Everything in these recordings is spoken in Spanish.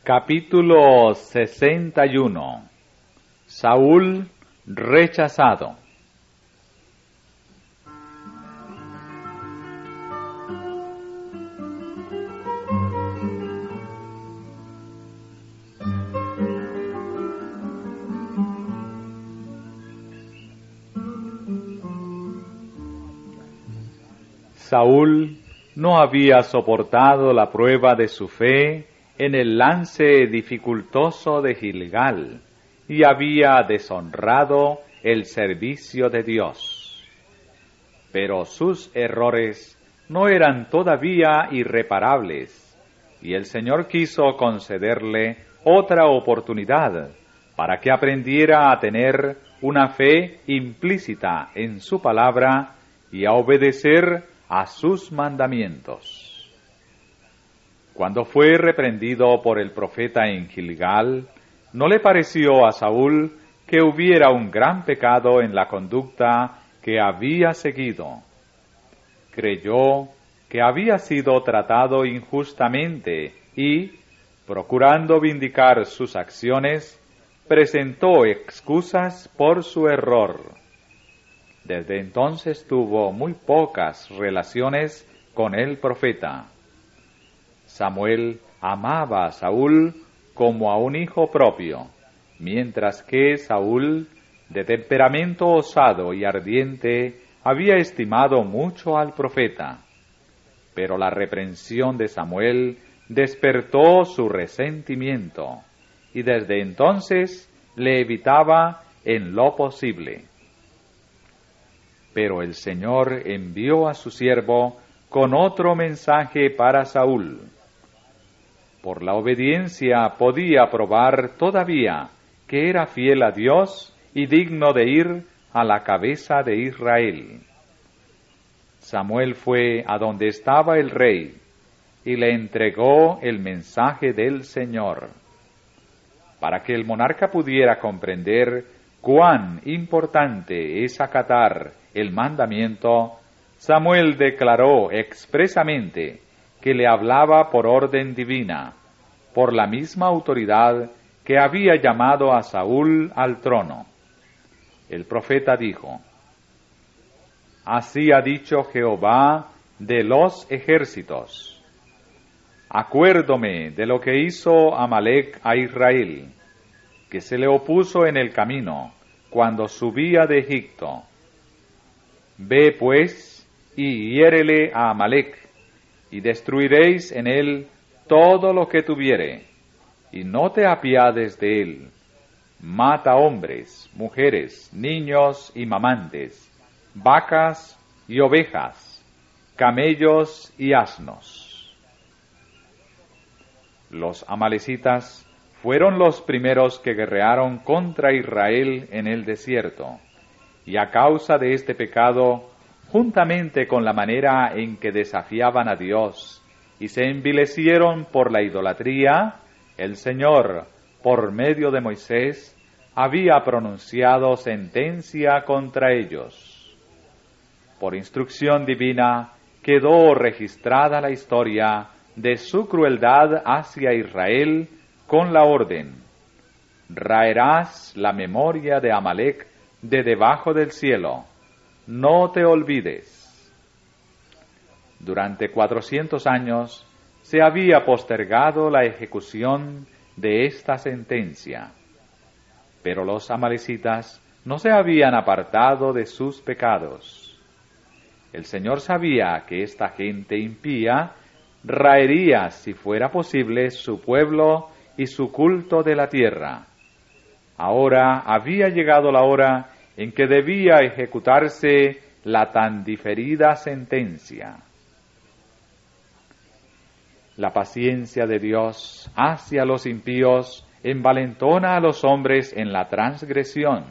Capítulo 61. Saúl rechazado. Saúl no había soportado la prueba de su fe en el lance dificultoso de Gilgal, y había deshonrado el servicio de Dios. Pero sus errores no eran todavía irreparables, y el Señor quiso concederle otra oportunidad para que aprendiera a tener una fe implícita en su palabra y a obedecer a sus mandamientos. Cuando fue reprendido por el profeta en Gilgal, no le pareció a Saúl que hubiera un gran pecado en la conducta que había seguido. Creyó que había sido tratado injustamente y, procurando vindicar sus acciones, presentó excusas por su error. Desde entonces tuvo muy pocas relaciones con el profeta. Samuel amaba a Saúl como a un hijo propio, mientras que Saúl, de temperamento osado y ardiente, había estimado mucho al profeta. Pero la reprensión de Samuel despertó su resentimiento, y desde entonces le evitaba en lo posible. Pero el Señor envió a su siervo con otro mensaje para Saúl. Por la obediencia podía probar todavía que era fiel a Dios y digno de ir a la cabeza de Israel. Samuel fue a donde estaba el rey y le entregó el mensaje del Señor. Para que el monarca pudiera comprender cuán importante es acatar el mandamiento, Samuel declaró expresamente que le hablaba por orden divina, por la misma autoridad que había llamado a Saúl al trono. El profeta dijo: Así ha dicho Jehová de los ejércitos: Acuérdome de lo que hizo Amalec a Israel, que se le opuso en el camino cuando subía de Egipto. Ve pues y hiérele a Amalec, y destruiréis en él todo lo que tuviere, y no te apiades de él. Mata hombres, mujeres, niños y mamantes, vacas y ovejas, camellos y asnos. Los amalecitas fueron los primeros que guerrearon contra Israel en el desierto, y a causa de este pecado, juntamente con la manera en que desafiaban a Dios y se envilecieron por la idolatría, el Señor, por medio de Moisés, había pronunciado sentencia contra ellos. Por instrucción divina quedó registrada la historia de su crueldad hacia Israel con la orden: raerás la memoria de Amalec de debajo del cielo, no te olvides. Durante 400 años se había postergado la ejecución de esta sentencia, pero los amalecitas no se habían apartado de sus pecados. El Señor sabía que esta gente impía raería, si fuera posible, su pueblo y su culto de la tierra. Ahora había llegado la hora en que debía ejecutarse la tan diferida sentencia. La paciencia de Dios hacia los impíos envalentona a los hombres en la transgresión,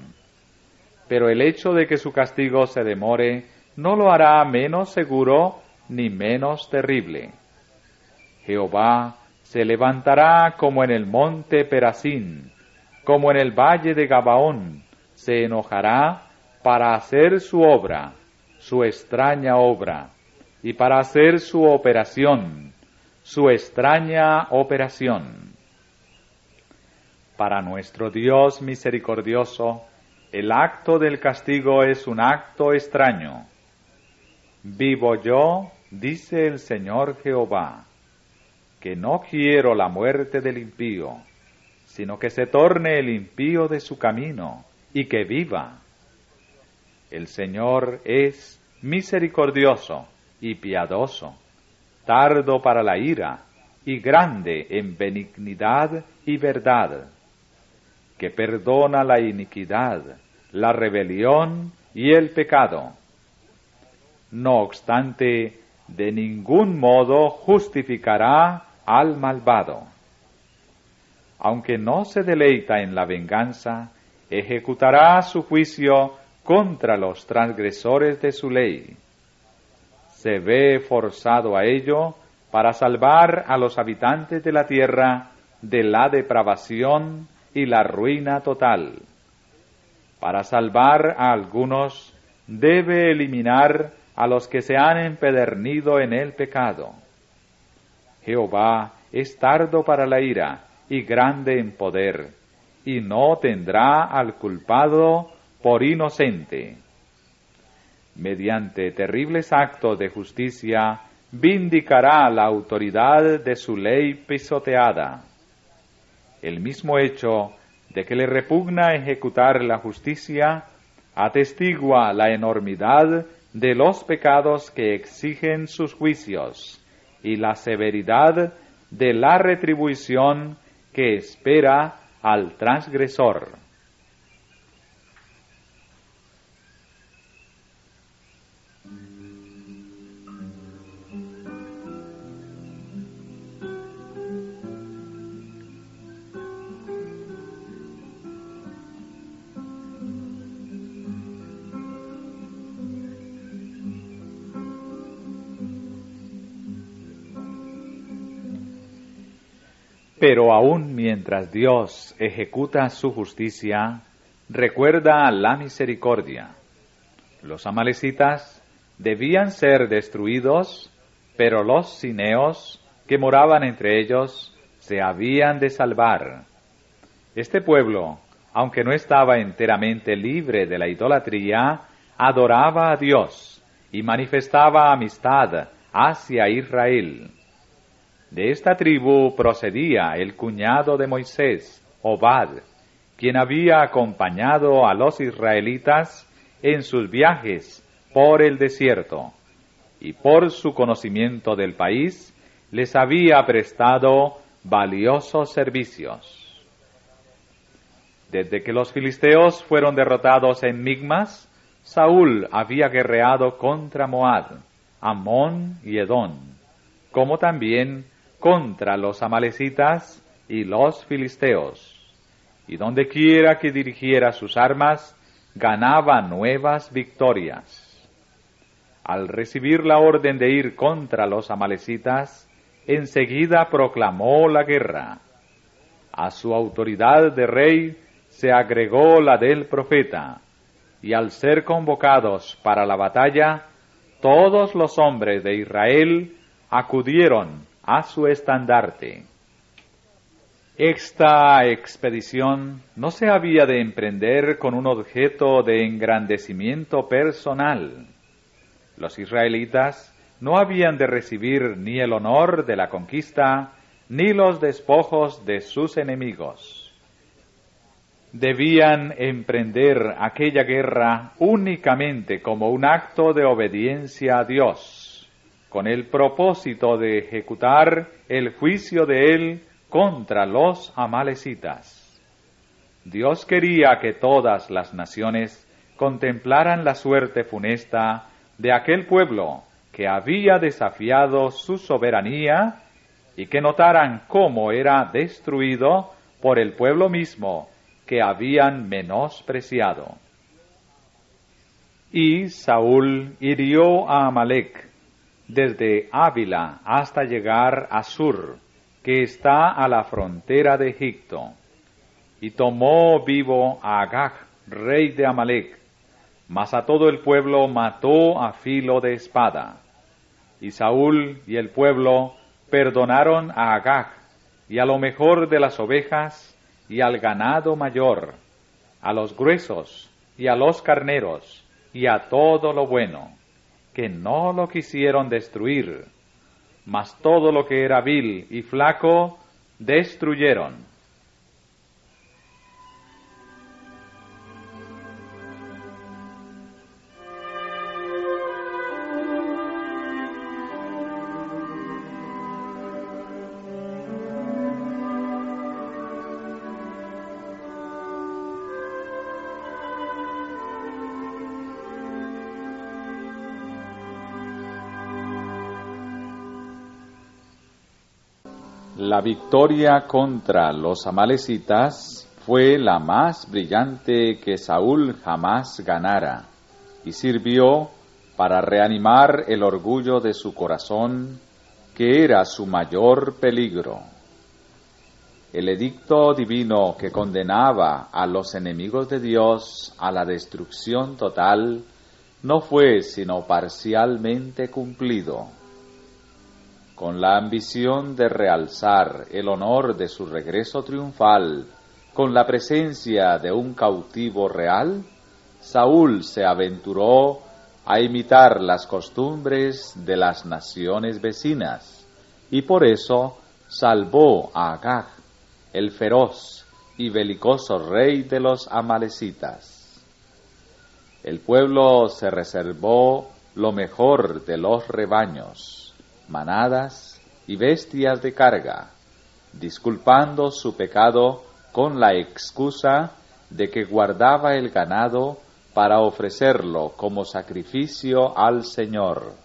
pero el hecho de que su castigo se demore no lo hará menos seguro ni menos terrible. Jehová se levantará como en el monte Perazín, como en el valle de Gabaón, se enojará para hacer su obra, su extraña obra, y para hacer su operación, su extraña operación. Para nuestro Dios misericordioso, el acto del castigo es un acto extraño. Vivo yo, dice el Señor Jehová, que no quiero la muerte del impío, sino que se torne el impío de su camino y que viva. El Señor es misericordioso y piadoso, tardo para la ira y grande en benignidad y verdad, que perdona la iniquidad, la rebelión y el pecado. No obstante, de ningún modo justificará al malvado. Aunque no se deleita en la venganza, ejecutará su juicio contra los transgresores de su ley. Se ve forzado a ello para salvar a los habitantes de la tierra de la depravación y la ruina total. Para salvar a algunos, debe eliminar a los que se han empedernido en el pecado. Jehová es tardo para la ira y grande en poder, y no tendrá al culpado por inocente. Mediante terribles actos de justicia, vindicará la autoridad de su ley pisoteada. El mismo hecho de que le repugna ejecutar la justicia atestigua la enormidad de los pecados que exigen sus juicios y la severidad de la retribución que espera al transgresor. Pero aún mientras Dios ejecuta su justicia, recuerda la misericordia. Los amalecitas debían ser destruidos, pero los cineos que moraban entre ellos se habían de salvar. Este pueblo, aunque no estaba enteramente libre de la idolatría, adoraba a Dios y manifestaba amistad hacia Israel. De esta tribu procedía el cuñado de Moisés, Obad, quien había acompañado a los israelitas en sus viajes por el desierto, y por su conocimiento del país les había prestado valiosos servicios. Desde que los filisteos fueron derrotados en Migmas, Saúl había guerreado contra Moab, Amón y Edom, como también contra los amalecitas y los filisteos, y donde quiera que dirigiera sus armas, ganaba nuevas victorias. Al recibir la orden de ir contra los amalecitas, enseguida proclamó la guerra. A su autoridad de rey se agregó la del profeta, y al ser convocados para la batalla, todos los hombres de Israel acudieron a su estandarte. Esta expedición no se había de emprender con un objeto de engrandecimiento personal. Los israelitas no habían de recibir ni el honor de la conquista, ni los despojos de sus enemigos. Debían emprender aquella guerra únicamente como un acto de obediencia a Dios, con el propósito de ejecutar el juicio de Él contra los amalecitas. Dios quería que todas las naciones contemplaran la suerte funesta de aquel pueblo que había desafiado su soberanía y que notaran cómo era destruido por el pueblo mismo que habían menospreciado. Y Saúl hirió a Amalec desde Ávila hasta llegar a Sur, que está a la frontera de Egipto, y tomó vivo a Agag, rey de Amalec, mas a todo el pueblo mató a filo de espada. Y Saúl y el pueblo perdonaron a Agag, y a lo mejor de las ovejas, y al ganado mayor, a los gruesos y a los carneros, y a todo lo bueno, que no lo quisieron destruir, mas todo lo que era vil y flaco destruyeron. La victoria contra los amalecitas fue la más brillante que Saúl jamás ganara, y sirvió para reanimar el orgullo de su corazón, que era su mayor peligro. El edicto divino que condenaba a los enemigos de Dios a la destrucción total no fue sino parcialmente cumplido. Con la ambición de realzar el honor de su regreso triunfal con la presencia de un cautivo real, Saúl se aventuró a imitar las costumbres de las naciones vecinas, y por eso salvó a Agag, el feroz y belicoso rey de los amalecitas. El pueblo se reservó lo mejor de los rebaños, manadas y bestias de carga, disculpando su pecado con la excusa de que guardaba el ganado para ofrecerlo como sacrificio al Señor.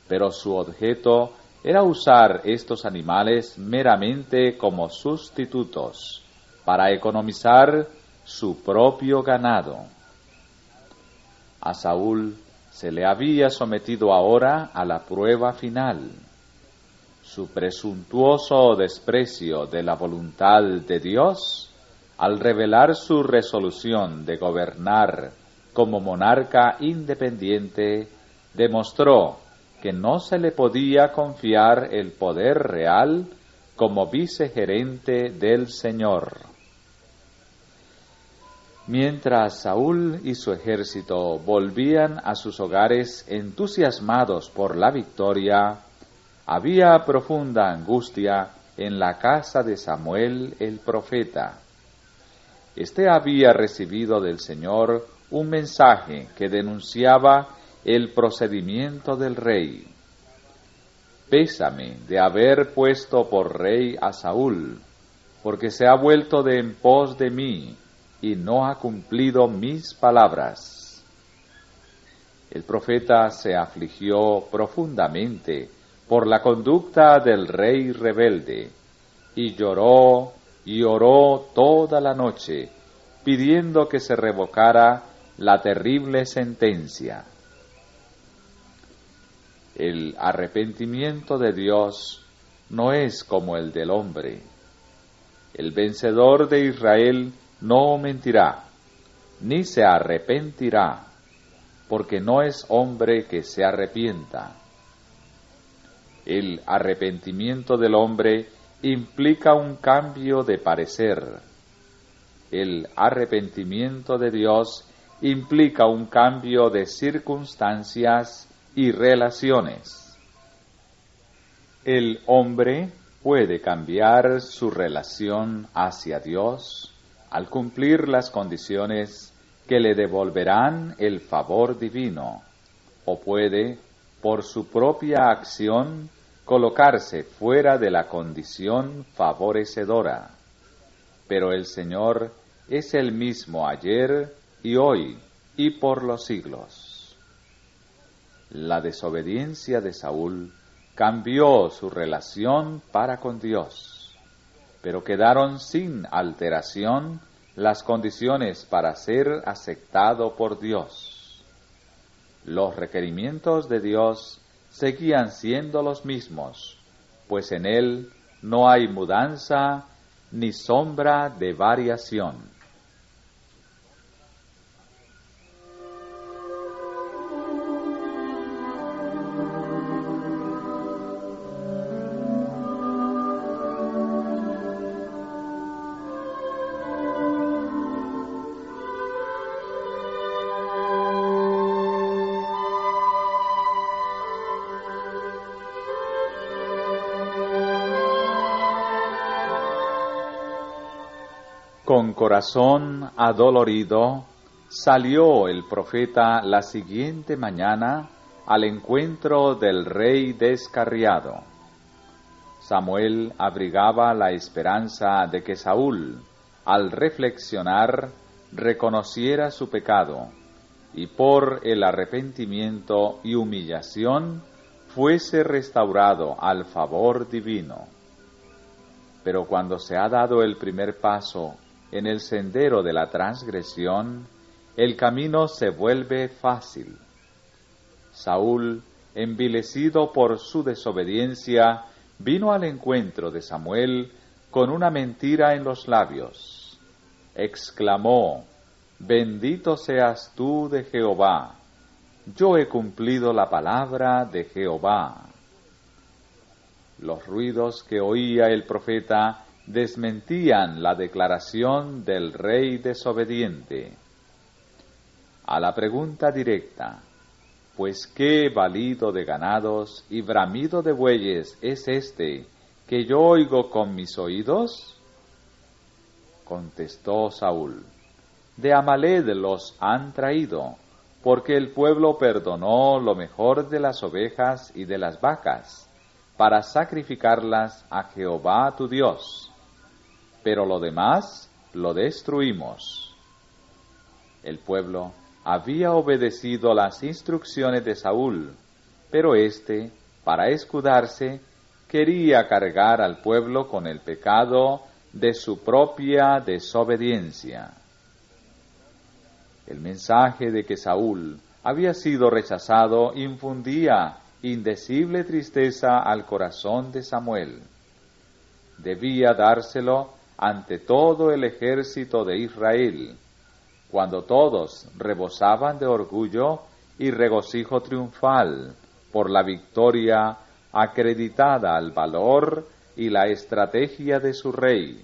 Pero su objeto era usar estos animales meramente como sustitutos para economizar su propio ganado. A Saúl se le había sometido ahora a la prueba final. Su presuntuoso desprecio de la voluntad de Dios, al revelar su resolución de gobernar como monarca independiente, demostró que no se le podía confiar el poder real como vicegerente del Señor. Mientras Saúl y su ejército volvían a sus hogares entusiasmados por la victoria, había profunda angustia en la casa de Samuel el profeta. Este había recibido del Señor un mensaje que denunciaba el procedimiento del rey. Pésame de haber puesto por rey a Saúl, porque se ha vuelto de en pos de mí, y no ha cumplido mis palabras. El profeta se afligió profundamente por la conducta del rey rebelde, y lloró y oró toda la noche, pidiendo que se revocara la terrible sentencia. El arrepentimiento de Dios no es como el del hombre. El vencedor de Israel no mentirá, ni se arrepentirá, porque no es hombre que se arrepienta. El arrepentimiento del hombre implica un cambio de parecer. El arrepentimiento de Dios implica un cambio de circunstancias y relaciones. El hombre puede cambiar su relación hacia Dios al cumplir las condiciones que le devolverán el favor divino, o puede, por su propia acción, colocarse fuera de la condición favorecedora. Pero el Señor es el mismo ayer y hoy y por los siglos. La desobediencia de Saúl cambió su relación para con Dios, pero quedaron sin alteración las condiciones para ser aceptado por Dios. Los requerimientos de Dios seguían siendo los mismos, pues en Él no hay mudanza ni sombra de variación. Con corazón adolorido, salió el profeta la siguiente mañana al encuentro del rey descarriado. Samuel abrigaba la esperanza de que Saúl, al reflexionar, reconociera su pecado, y por el arrepentimiento y humillación fuese restaurado al favor divino. Pero cuando se ha dado el primer paso en el sendero de la transgresión, el camino se vuelve fácil. Saúl, envilecido por su desobediencia, vino al encuentro de Samuel con una mentira en los labios. Exclamó: «Bendito seas tú de Jehová, yo he cumplido la palabra de Jehová». Los ruidos que oía el profeta desmentían la declaración del rey desobediente. A la pregunta directa: «Pues qué balido de ganados y bramido de bueyes es este que yo oigo con mis oídos?», contestó Saúl: «De Amalek los han traído, porque el pueblo perdonó lo mejor de las ovejas y de las vacas, para sacrificarlas a Jehová tu Dios, pero lo demás lo destruimos». El pueblo había obedecido las instrucciones de Saúl, pero éste, para escudarse, quería cargar al pueblo con el pecado de su propia desobediencia. El mensaje de que Saúl había sido rechazado infundía indecible tristeza al corazón de Samuel. Debía dárselo ante todo el ejército de Israel, cuando todos rebosaban de orgullo y regocijo triunfal por la victoria acreditada al valor y la estrategia de su rey,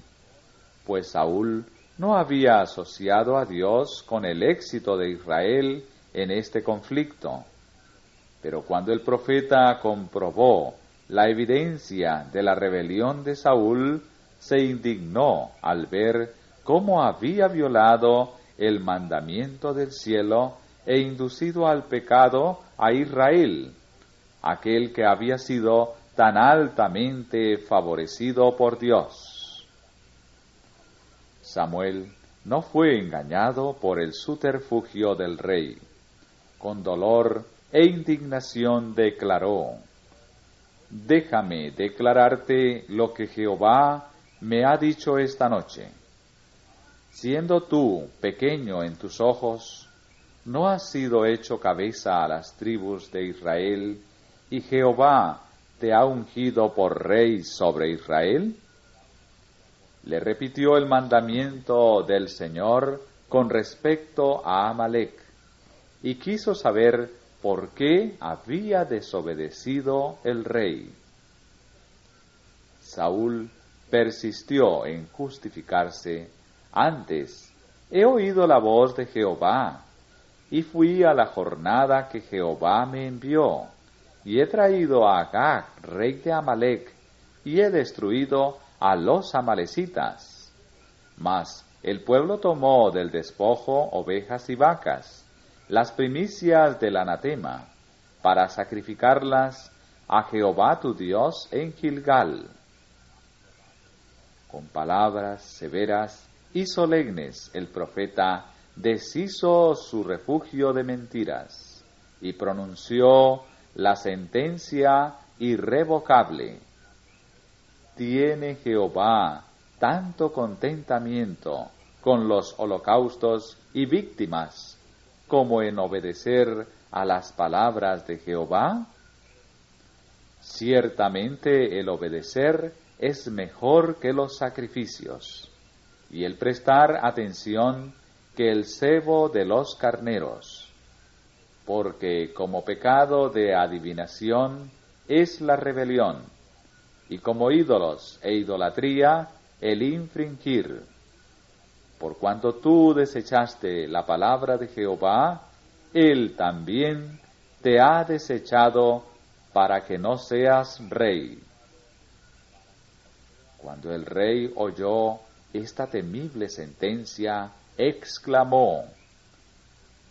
pues Saúl no había asociado a Dios con el éxito de Israel en este conflicto. Pero cuando el profeta comprobó la evidencia de la rebelión de Saúl, se indignó al ver cómo había violado el mandamiento del cielo e inducido al pecado a Israel, aquel que había sido tan altamente favorecido por Dios. Samuel no fue engañado por el subterfugio del rey. Con dolor e indignación declaró: «Déjame declararte lo que Jehová me ha dicho esta noche. Siendo tú pequeño en tus ojos, ¿no has sido hecho cabeza a las tribus de Israel, y Jehová te ha ungido por rey sobre Israel?» Le repitió el mandamiento del Señor con respecto a Amalek, y quiso saber por qué había desobedecido el rey. Saúl persistió en justificarse: «Antes he oído la voz de Jehová, y fui a la jornada que Jehová me envió, y he traído a Agag, rey de Amalek, y he destruido a los amalecitas. Mas el pueblo tomó del despojo ovejas y vacas, las primicias del anatema, para sacrificarlas a Jehová tu Dios en Gilgal». Con palabras severas y solemnes el profeta deshizo su refugio de mentiras y pronunció la sentencia irrevocable: «¿Tiene Jehová tanto contentamiento con los holocaustos y víctimas como en obedecer a las palabras de Jehová? Ciertamente el obedecer es mejor que los sacrificios, y el prestar atención que el cebo de los carneros, porque como pecado de adivinación es la rebelión, y como ídolos e idolatría el infringir. Por cuanto tú desechaste la palabra de Jehová, Él también te ha desechado para que no seas rey». Cuando el rey oyó esta temible sentencia, exclamó: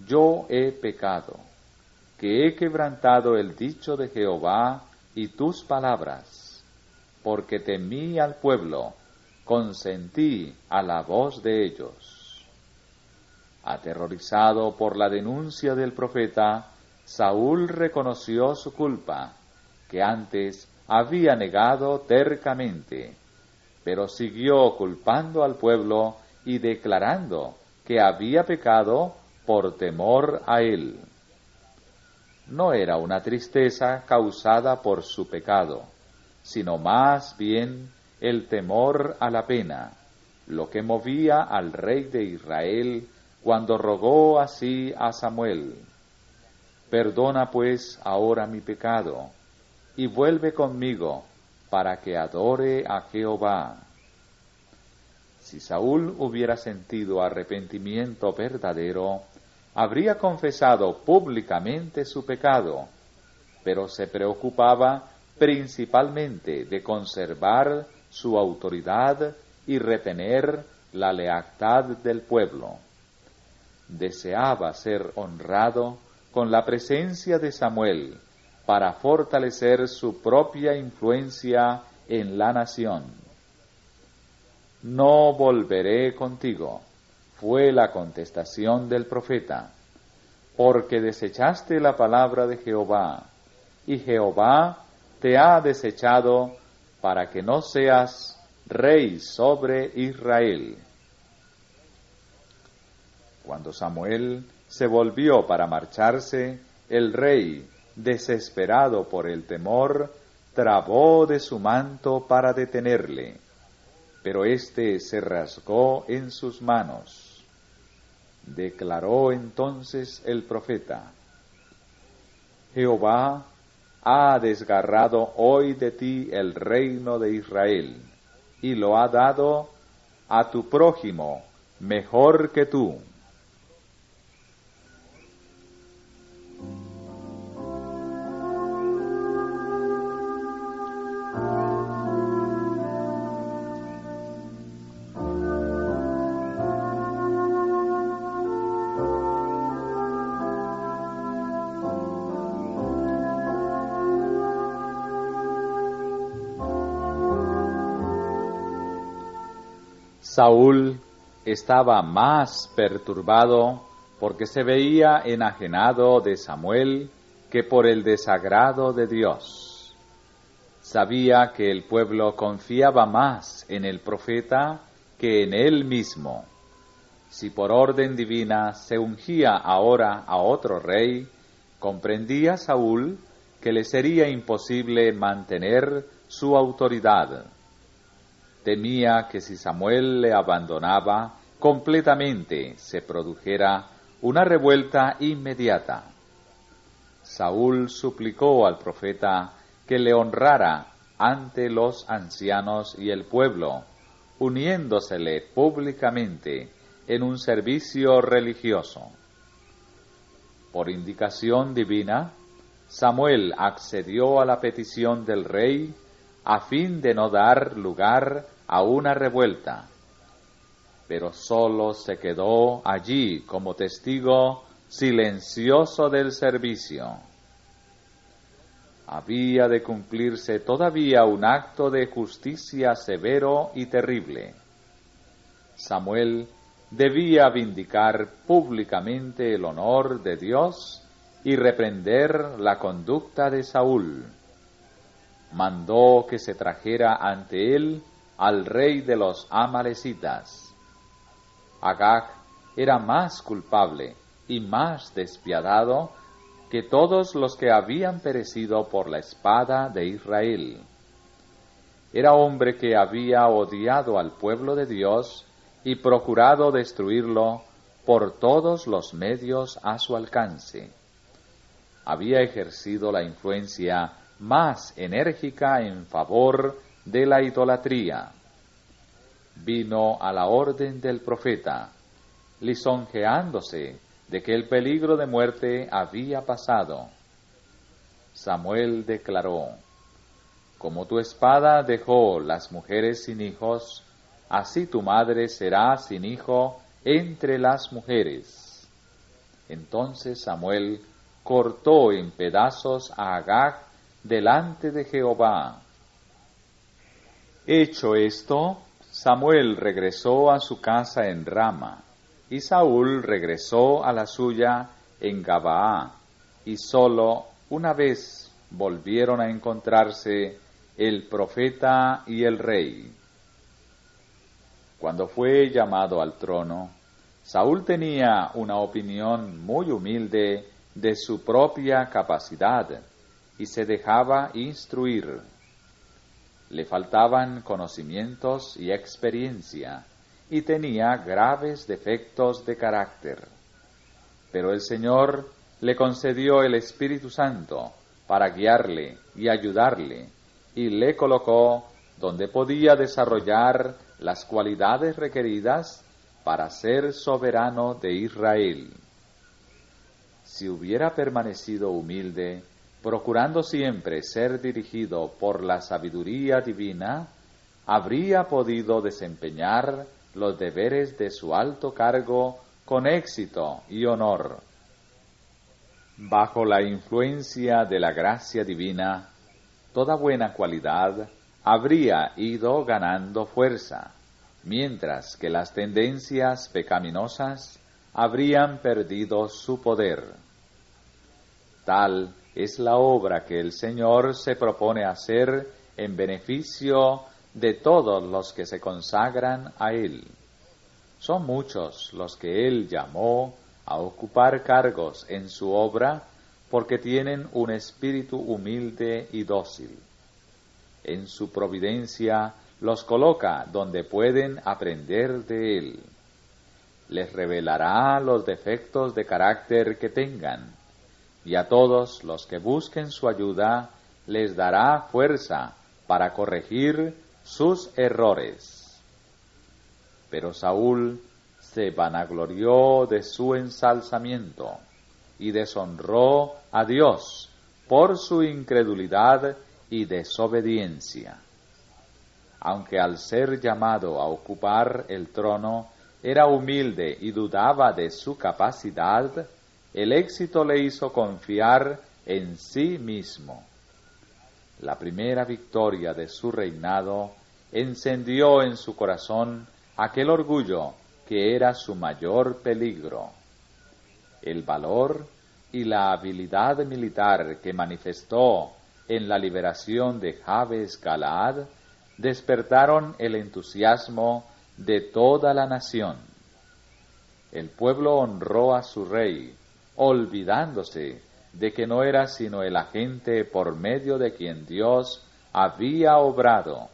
Yo he pecado, que he quebrantado el dicho de Jehová y tus palabras, porque temí al pueblo, consentí a la voz de ellos. Aterrorizado por la denuncia del profeta, Saúl reconoció su culpa, que antes había negado tercamente, pero siguió culpando al pueblo y declarando que había pecado por temor a él. No era una tristeza causada por su pecado, sino más bien el temor a la pena, lo que movía al rey de Israel cuando rogó así a Samuel: Perdona pues ahora mi pecado, y vuelve conmigo, para que adore a Jehová. Si Saúl hubiera sentido arrepentimiento verdadero, habría confesado públicamente su pecado, pero se preocupaba principalmente de conservar su autoridad y retener la lealtad del pueblo. Deseaba ser honrado con la presencia de Samuel para fortalecer su propia influencia en la nación. No volveré contigo, fue la contestación del profeta, porque desechaste la palabra de Jehová, y Jehová te ha desechado para que no seas rey sobre Israel. Cuando Samuel se volvió para marcharse, el rey, desesperado por el temor, trabó de su manto para detenerle, pero éste se rasgó en sus manos. Declaró entonces el profeta: Jehová ha desgarrado hoy de ti el reino de Israel, y lo ha dado a tu prójimo mejor que tú. Saúl estaba más perturbado porque se veía enajenado de Samuel que por el desagrado de Dios. Sabía que el pueblo confiaba más en el profeta que en él mismo. Si por orden divina se ungía ahora a otro rey, comprendía Saúl que le sería imposible mantener su autoridad. Temía que si Samuel le abandonaba completamente se produjera una revuelta inmediata. Saúl suplicó al profeta que le honrara ante los ancianos y el pueblo, uniéndosele públicamente en un servicio religioso. Por indicación divina, Samuel accedió a la petición del rey a fin de no dar lugar a una revuelta, pero sólo se quedó allí como testigo silencioso del servicio. Había de cumplirse todavía un acto de justicia severo y terrible. Samuel debía vindicar públicamente el honor de Dios y reprender la conducta de Saúl. Mandó que se trajera ante él al rey de los amalecitas. Agag era más culpable y más despiadado que todos los que habían perecido por la espada de Israel. Era hombre que había odiado al pueblo de Dios y procurado destruirlo por todos los medios a su alcance. Había ejercido la influencia más enérgica en favor de la idolatría. Vino a la orden del profeta, lisonjeándose de que el peligro de muerte había pasado. Samuel declaró: Como tu espada dejó las mujeres sin hijos, así tu madre será sin hijo entre las mujeres. Entonces Samuel cortó en pedazos a Agag delante de Jehová. Hecho esto, Samuel regresó a su casa en Rama, y Saúl regresó a la suya en Gabaa, y solo una vez volvieron a encontrarse el profeta y el rey. Cuando fue llamado al trono, Saúl tenía una opinión muy humilde de su propia capacidad y se dejaba instruir. Le faltaban conocimientos y experiencia y tenía graves defectos de carácter. Pero el Señor le concedió el Espíritu Santo para guiarle y ayudarle y le colocó donde podía desarrollar las cualidades requeridas para ser soberano de Israel. Si hubiera permanecido humilde, procurando siempre ser dirigido por la sabiduría divina, habría podido desempeñar los deberes de su alto cargo con éxito y honor. Bajo la influencia de la gracia divina, toda buena cualidad habría ido ganando fuerza, mientras que las tendencias pecaminosas habrían perdido su poder. Tal es la obra que el Señor se propone hacer en beneficio de todos los que se consagran a Él. Son muchos los que Él llamó a ocupar cargos en su obra porque tienen un espíritu humilde y dócil. En su providencia los coloca donde pueden aprender de Él. Les revelará los defectos de carácter que tengan, y a todos los que busquen su ayuda les dará fuerza para corregir sus errores. Pero Saúl se vanaglorió de su ensalzamiento y deshonró a Dios por su incredulidad y desobediencia. Aunque al ser llamado a ocupar el trono era humilde y dudaba de su capacidad, el éxito le hizo confiar en sí mismo. La primera victoria de su reinado encendió en su corazón aquel orgullo que era su mayor peligro. El valor y la habilidad militar que manifestó en la liberación de Jabes Galaad despertaron el entusiasmo de toda la nación. El pueblo honró a su rey, olvidándose de que no era sino el agente por medio de quien Dios había obrado.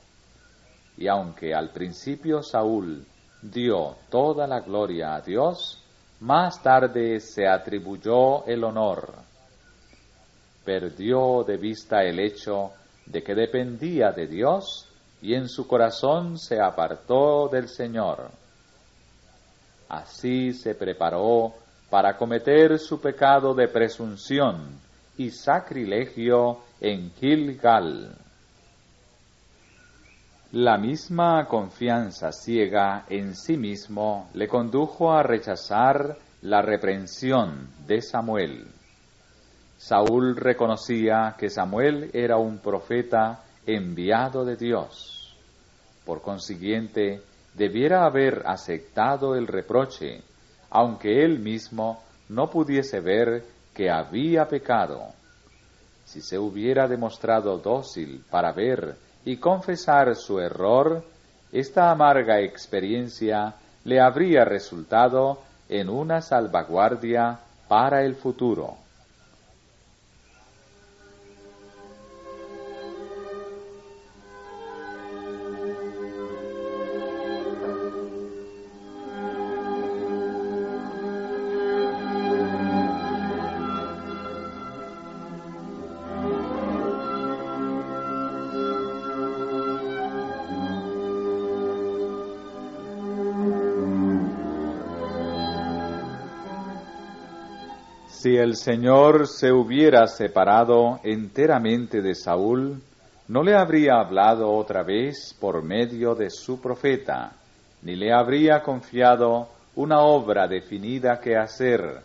Y aunque al principio Saúl dio toda la gloria a Dios, más tarde se atribuyó el honor. Perdió de vista el hecho de que dependía de Dios y en su corazón se apartó del Señor. Así se preparó para cometer su pecado de presunción y sacrilegio en Gilgal. La misma confianza ciega en sí mismo le condujo a rechazar la reprensión de Samuel. Saúl reconocía que Samuel era un profeta enviado de Dios. Por consiguiente, debiera haber aceptado el reproche, aunque él mismo no pudiese ver que había pecado. Si se hubiera demostrado dócil para ver y confesar su error, esta amarga experiencia le habría resultado en una salvaguardia para el futuro. Si el Señor se hubiera separado enteramente de Saúl, no le habría hablado otra vez por medio de su profeta, ni le habría confiado una obra definida que hacer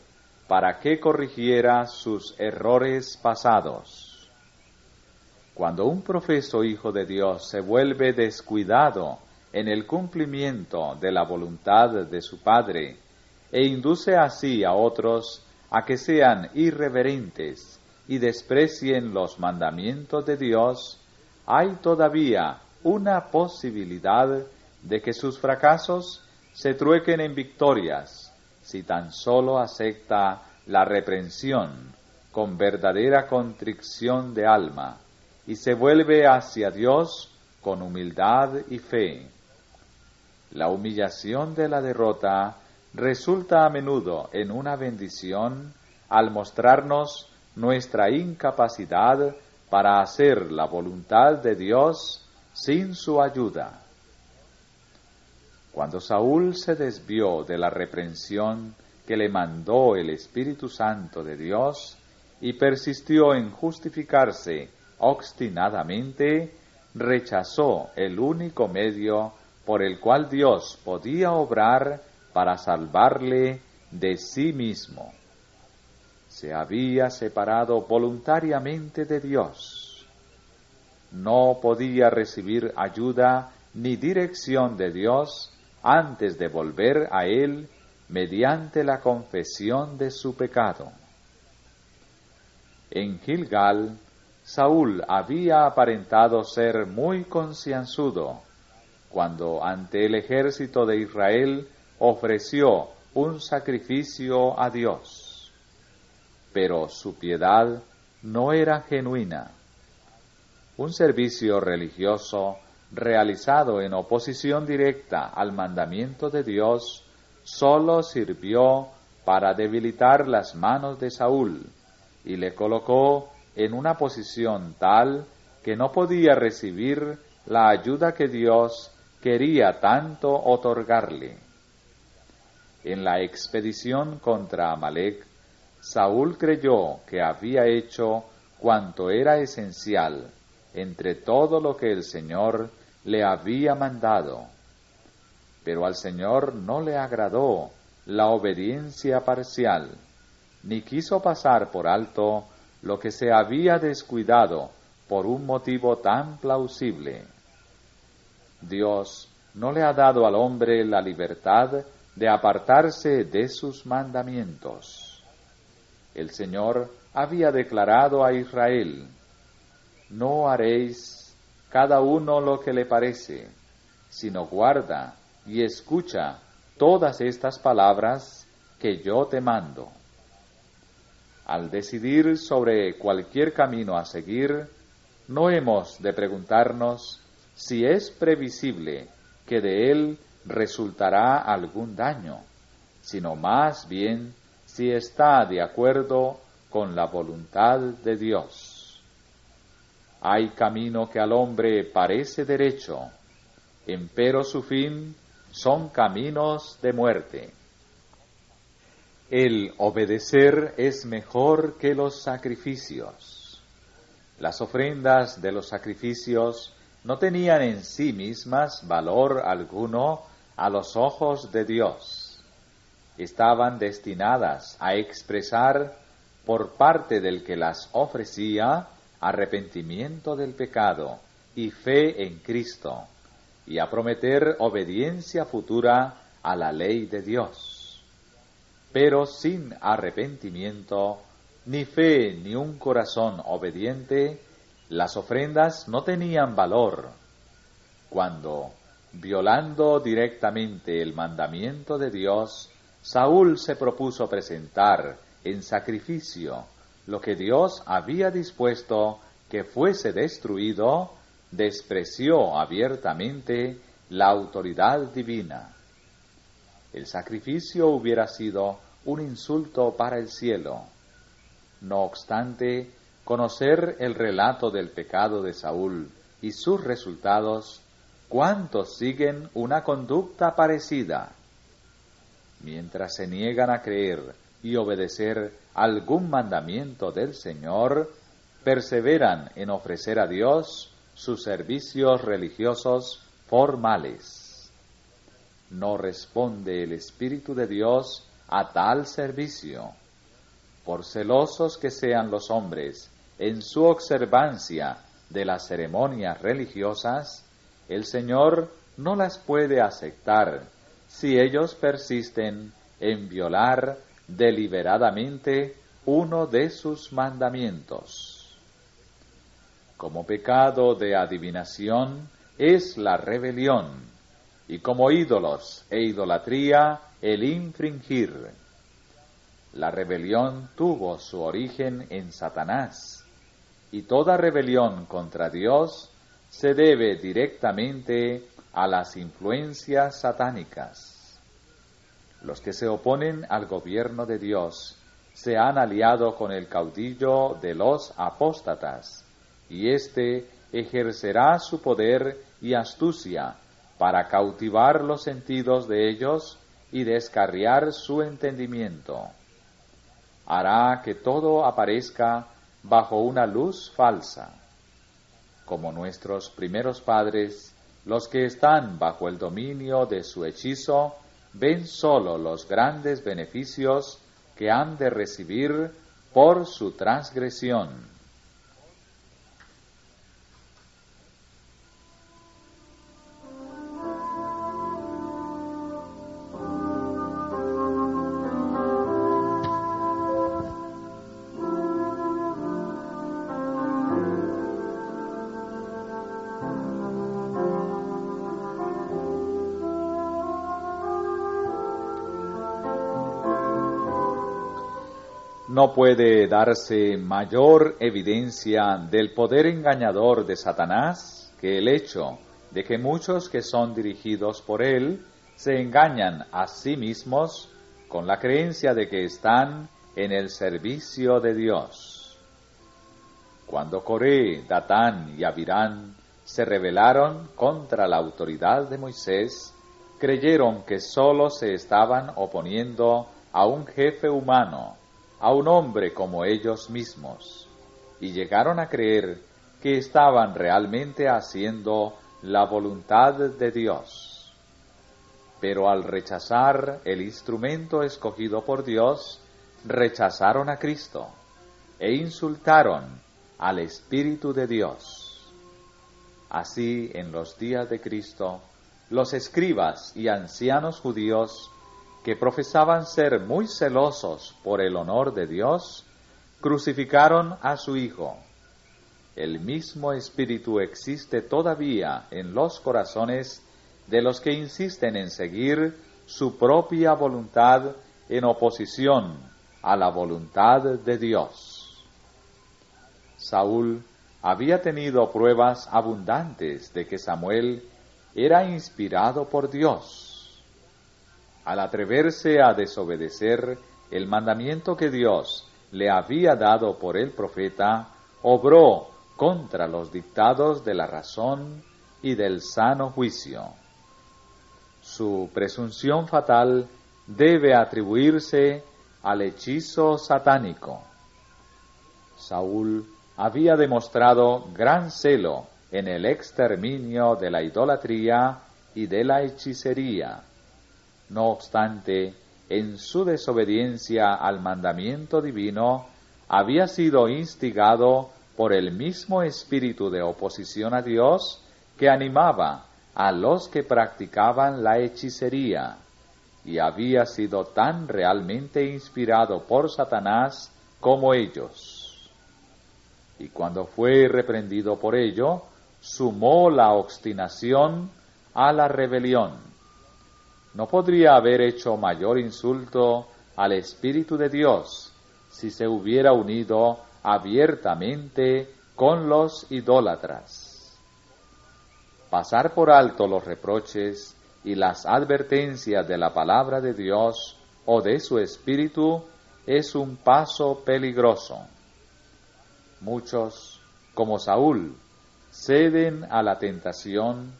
para que corrigiera sus errores pasados. Cuando un profeso hijo de Dios se vuelve descuidado en el cumplimiento de la voluntad de su Padre e induce así a otros a que sean irreverentes y desprecien los mandamientos de Dios, hay todavía una posibilidad de que sus fracasos se truequen en victorias si tan solo acepta la reprensión con verdadera contrición de alma y se vuelve hacia Dios con humildad y fe. La humillación de la derrota resulta a menudo en una bendición al mostrarnos nuestra incapacidad para hacer la voluntad de Dios sin su ayuda. Cuando Saúl se desvió de la reprensión que le mandó el Espíritu Santo de Dios y persistió en justificarse obstinadamente, rechazó el único medio por el cual Dios podía obrar para salvarle de sí mismo. Se había separado voluntariamente de Dios. No podía recibir ayuda ni dirección de Dios antes de volver a Él mediante la confesión de su pecado. En Gilgal, Saúl había aparentado ser muy concienzudo cuando ante el ejército de Israel ofreció un sacrificio a Dios. Pero su piedad no era genuina. Un servicio religioso realizado en oposición directa al mandamiento de Dios sólo sirvió para debilitar las manos de Saúl y le colocó en una posición tal que no podía recibir la ayuda que Dios quería tanto otorgarle. En la expedición contra Amalec, Saúl creyó que había hecho cuanto era esencial entre todo lo que el Señor le había mandado. Pero al Señor no le agradó la obediencia parcial, ni quiso pasar por alto lo que se había descuidado por un motivo tan plausible. Dios no le ha dado al hombre la libertad de apartarse de sus mandamientos. El Señor había declarado a Israel: no haréis cada uno lo que le parece, sino guarda y escucha todas estas palabras que yo te mando. Al decidir sobre cualquier camino a seguir, no hemos de preguntarnos si es previsible que de él resultará algún daño, sino más bien si está de acuerdo con la voluntad de Dios. Hay camino que al hombre parece derecho, empero su fin son caminos de muerte. El obedecer es mejor que los sacrificios. Las ofrendas de los sacrificios no tenían en sí mismas valor alguno a los ojos de Dios. Estaban destinadas a expresar por parte del que las ofrecía arrepentimiento del pecado y fe en Cristo, y a prometer obediencia futura a la ley de Dios. Pero sin arrepentimiento, ni fe ni un corazón obediente, las ofrendas no tenían valor. Cuando, violando directamente el mandamiento de Dios, Saúl se propuso presentar en sacrificio lo que Dios había dispuesto que fuese destruido, despreció abiertamente la autoridad divina. El sacrificio hubiera sido un insulto para el cielo. No obstante, conocer el relato del pecado de Saúl y sus resultados, ¿cuántos siguen una conducta parecida? Mientras se niegan a creer y obedecer algún mandamiento del Señor, perseveran en ofrecer a Dios sus servicios religiosos formales. no responde el Espíritu de Dios a tal servicio. Por celosos que sean los hombres en su observancia de las ceremonias religiosas, el Señor no las puede aceptar si ellos persisten en violar deliberadamente uno de sus mandamientos. Como pecado de adivinación es la rebelión, y como ídolos e idolatría el infringir. La rebelión tuvo su origen en Satanás, y toda rebelión contra Dios se debe directamente a las influencias satánicas. Los que se oponen al gobierno de Dios se han aliado con el caudillo de los apóstatas, y éste ejercerá su poder y astucia para cautivar los sentidos de ellos y descarriar su entendimiento. Hará que todo aparezca bajo una luz falsa. Como nuestros primeros padres, los que están bajo el dominio de su hechizo, ven sólo los grandes beneficios que han de recibir por su transgresión. No puede darse mayor evidencia del poder engañador de Satanás que el hecho de que muchos que son dirigidos por él se engañan a sí mismos con la creencia de que están en el servicio de Dios. Cuando Coré, Datán y Abirán se rebelaron contra la autoridad de Moisés, creyeron que sólo se estaban oponiendo a un jefe humano, a un hombre como ellos mismos, y llegaron a creer que estaban realmente haciendo la voluntad de Dios. Pero al rechazar el instrumento escogido por Dios, rechazaron a Cristo e insultaron al Espíritu de Dios. Así, en los días de Cristo, los escribas y ancianos judíos que profesaban ser muy celosos por el honor de Dios, crucificaron a su Hijo. El mismo Espíritu existe todavía en los corazones de los que insisten en seguir su propia voluntad en oposición a la voluntad de Dios. Saúl había tenido pruebas abundantes de que Samuel era inspirado por Dios. Al atreverse a desobedecer el mandamiento que Dios le había dado por el profeta, obró contra los dictados de la razón y del sano juicio. Su presunción fatal debe atribuirse al hechizo satánico. Saúl había demostrado gran celo en el exterminio de la idolatría y de la hechicería. No obstante, en su desobediencia al mandamiento divino, había sido instigado por el mismo espíritu de oposición a Dios que animaba a los que practicaban la hechicería, y había sido tan realmente inspirado por Satanás como ellos. Y cuando fue reprendido por ello, sumó la obstinación a la rebelión. No podría haber hecho mayor insulto al Espíritu de Dios si se hubiera unido abiertamente con los idólatras. Pasar por alto los reproches y las advertencias de la palabra de Dios o de su Espíritu es un paso peligroso. Muchos, como Saúl, ceden a la tentación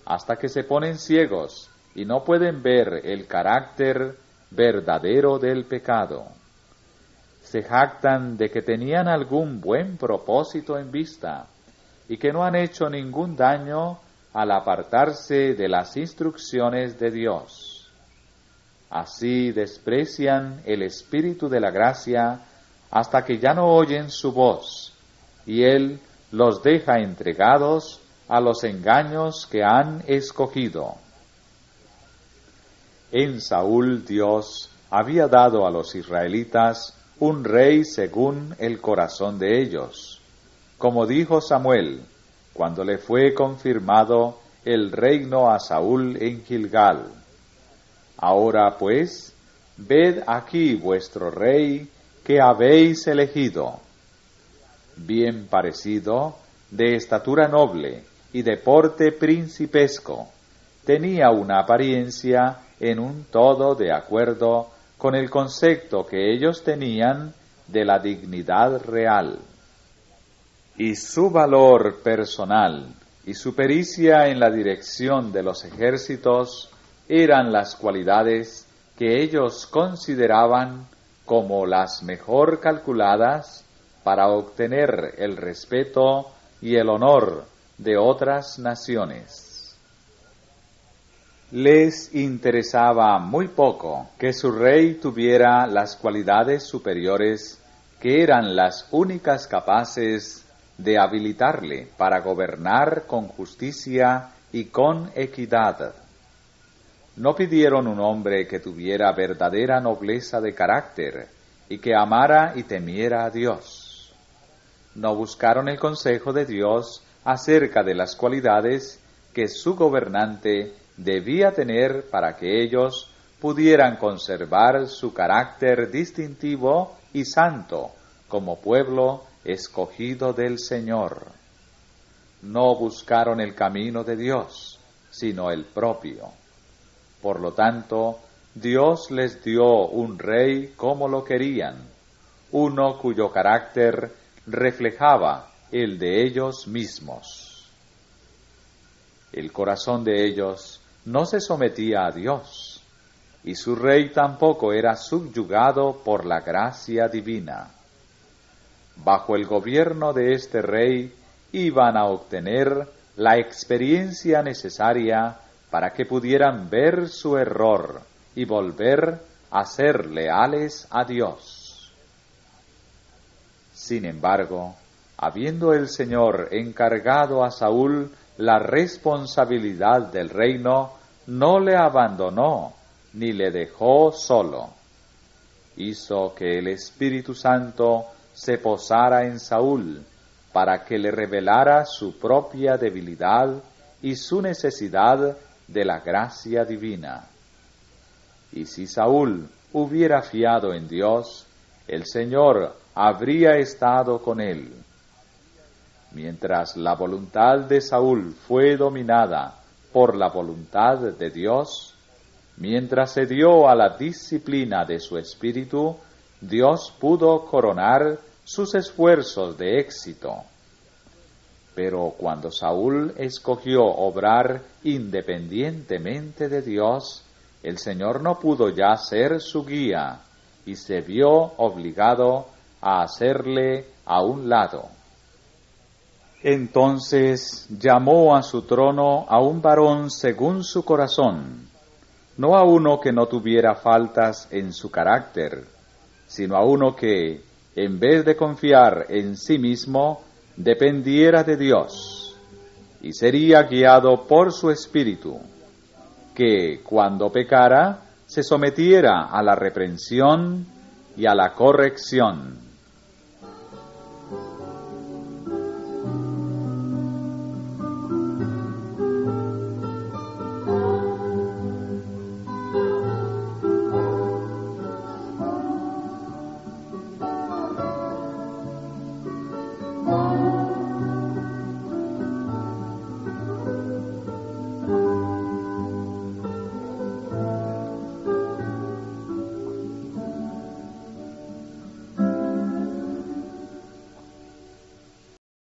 hasta que se ponen ciegos y no pueden ver el carácter verdadero del pecado. Se jactan de que tenían algún buen propósito en vista y que no han hecho ningún daño al apartarse de las instrucciones de Dios. Así desprecian el Espíritu de la gracia hasta que ya no oyen su voz, y Él los deja entregados a los engaños que han escogido. En Saúl Dios había dado a los israelitas un rey según el corazón de ellos, como dijo Samuel, cuando le fue confirmado el reino a Saúl en Gilgal. Ahora pues, ved aquí vuestro rey que habéis elegido, bien parecido, de estatura noble y de porte principesco, tenía una apariencia en un todo de acuerdo con el concepto que ellos tenían de la dignidad real. Y su valor personal y su pericia en la dirección de los ejércitos eran las cualidades que ellos consideraban como las mejor calculadas para obtener el respeto y el honor de otras naciones. Les interesaba muy poco que su rey tuviera las cualidades superiores que eran las únicas capaces de habilitarle para gobernar con justicia y con equidad. No pidieron un hombre que tuviera verdadera nobleza de carácter y que amara y temiera a Dios. No buscaron el consejo de Dios acerca de las cualidades que su gobernante debía tener para que ellos pudieran conservar su carácter distintivo y santo como pueblo escogido del Señor. No buscaron el camino de Dios, sino el propio. Por lo tanto, Dios les dio un rey como lo querían, uno cuyo carácter reflejaba el de ellos mismos. El corazón de ellos no se sometía a Dios, y su rey tampoco era subyugado por la gracia divina. Bajo el gobierno de este rey iban a obtener la experiencia necesaria para que pudieran ver su error y volver a ser leales a Dios. Sin embargo, habiendo el Señor encargado a Saúl la responsabilidad del reino, no le abandonó ni le dejó solo. Hizo que el Espíritu Santo se posara en Saúl para que le revelara su propia debilidad y su necesidad de la gracia divina. Y si Saúl hubiera fiado en Dios, el Señor habría estado con él. Mientras la voluntad de Saúl fue dominada por la voluntad de Dios, mientras se dio a la disciplina de su espíritu, Dios pudo coronar sus esfuerzos de éxito. Pero cuando Saúl escogió obrar independientemente de Dios, el Señor no pudo ya ser su guía y se vio obligado a hacerle a un lado. Entonces llamó a su trono a un varón según su corazón, no a uno que no tuviera faltas en su carácter, sino a uno que, en vez de confiar en sí mismo, dependiera de Dios, y sería guiado por su espíritu, que, cuando pecara, se sometiera a la reprensión y a la corrección.